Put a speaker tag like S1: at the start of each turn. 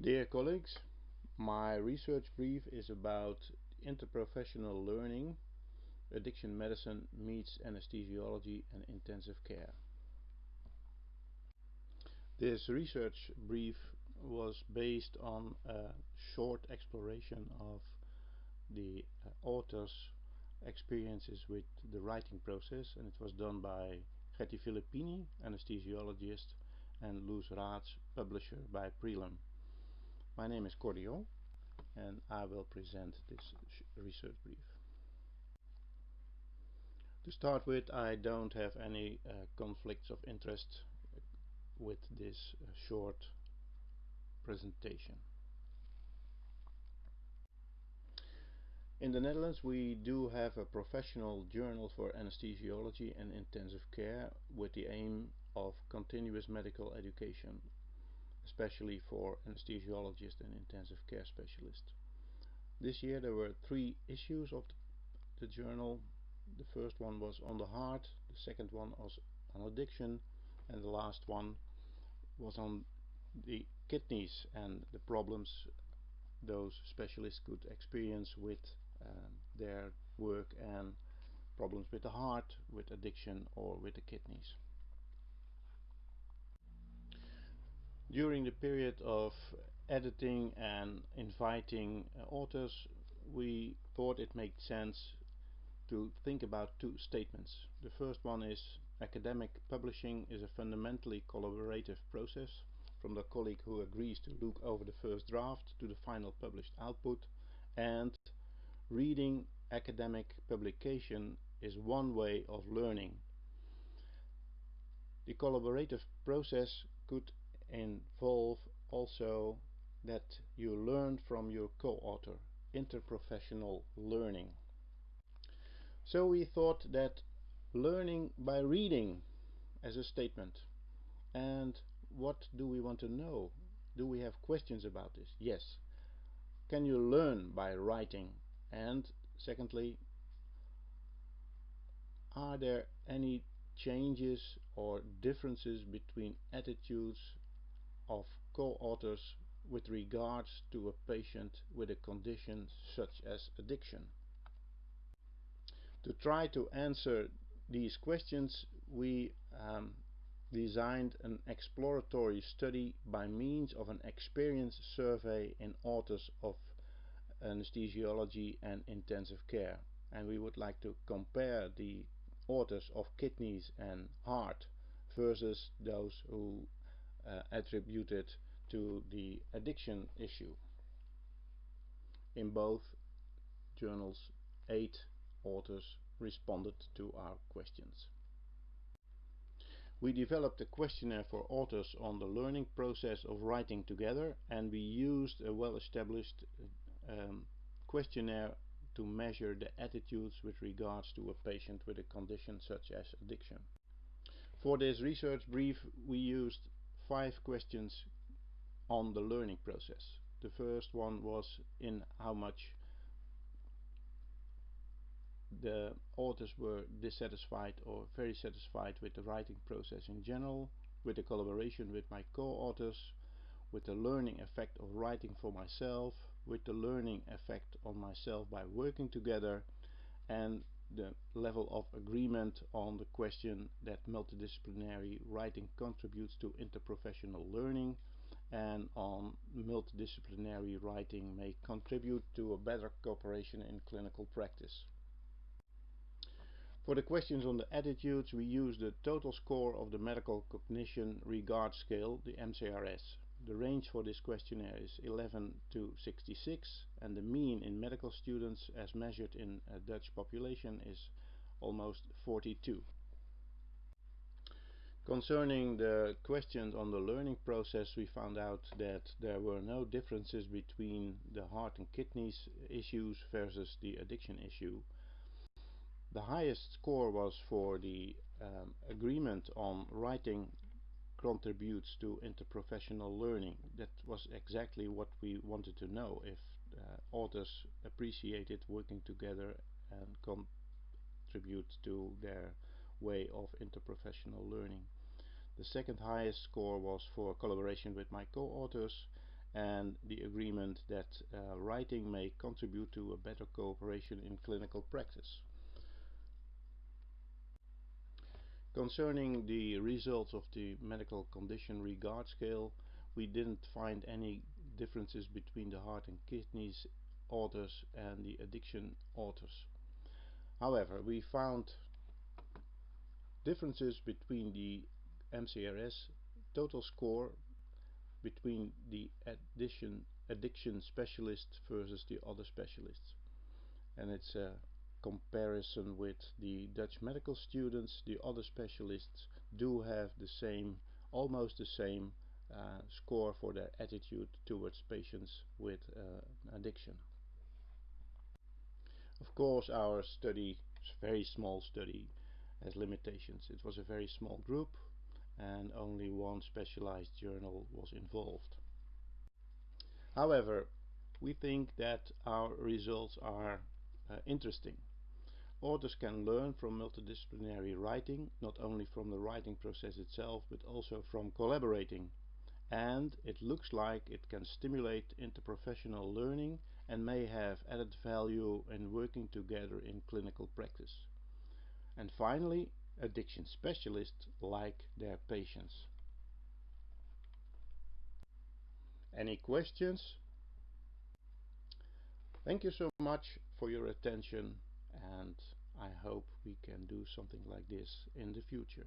S1: Dear colleagues, my research brief is about interprofessional learning, addiction medicine meets anesthesiology and intensive care. This research brief was based on a short exploration of the author's experiences with the writing process, and it was done by Getty Filippini, anesthesiologist, and Loes Raats, publisher by Prelim. My name is Cordio, and I will present this research brief. To start with, I don't have any conflicts of interest with this short presentation. In the Netherlands, we do have a professional journal for anesthesiology and intensive care with the aim of continuous medical education, especially for anesthesiologists and intensive care specialists. This year there were 3 issues of the journal. The first one was on the heart, the second one was on addiction, and the last one was on the kidneys and the problems those specialists could experience with their work and problems with the heart, with addiction, or with the kidneys. During the period of editing and inviting authors, we thought it made sense to think about 2 statements. The first one is academic publishing is a fundamentally collaborative process, from the colleague who agrees to look over the first draft to the final published output, and reading academic publication is one way of learning. The collaborative process could involve also that you learn from your co-author, interprofessional learning. So we thought that learning by reading as a statement. And what do we want to know? Do we have questions about this? Yes. Can you learn by writing? And secondly, are there any changes or differences between attitudes of co-authors with regards to a patient with a condition such as addiction? To try to answer these questions, we designed an exploratory study by means of an experience survey in authors of anesthesiology and intensive care. And we would like to compare the authors of kidneys and heart versus those who attributed to the addiction issue. In both journals, 8 authors responded to our questions. We developed a questionnaire for authors on the learning process of writing together, and we used a well-established questionnaire to measure the attitudes with regards to a patient with a condition such as addiction. For this research brief, we used 5 questions on the learning process. The first one was in how much the authors were dissatisfied or very satisfied with the writing process in general, with the collaboration with my co-authors, with the learning effect of writing for myself, with the learning effect on myself by working together, and the level of agreement on the question that multidisciplinary writing contributes to interprofessional learning, and on multidisciplinary writing may contribute to a better cooperation in clinical practice. For the questions on the attitudes, we use the total score of the Medical Cognition Regard Scale, the MCRS. The range for this questionnaire is 11 to 66, and the mean in medical students as measured in a Dutch population is almost 42. Concerning the questions on the learning process, we found out that there were no differences between the heart and kidneys issues versus the addiction issue. The highest score was for the agreement on writing contributes to interprofessional learning. That was exactly what we wanted to know, if authors appreciated working together and contribute to their way of interprofessional learning. The second highest score was for collaboration with my co-authors, and the agreement that writing may contribute to a better cooperation in clinical practice. Concerning the results of the medical condition regard scale, we didn't find any differences between the heart and kidneys authors and the addiction authors. However, we found differences between the MCRS total score between the addiction specialist versus the other specialists. And it's a comparison with the Dutch medical students. The other specialists do have the same, almost the same score for their attitude towards patients with addiction. Of course, our study, very small study, has limitations. It was a very small group and only one specialized journal was involved. However, we think that our results are interesting. Authors can learn from multidisciplinary writing, not only from the writing process itself, but also from collaborating. And it looks like it can stimulate interprofessional learning and may have added value in working together in clinical practice. And finally, addiction specialists like their patients. Any questions? Thank you so much for your attention, and I hope we can do something like this in the future.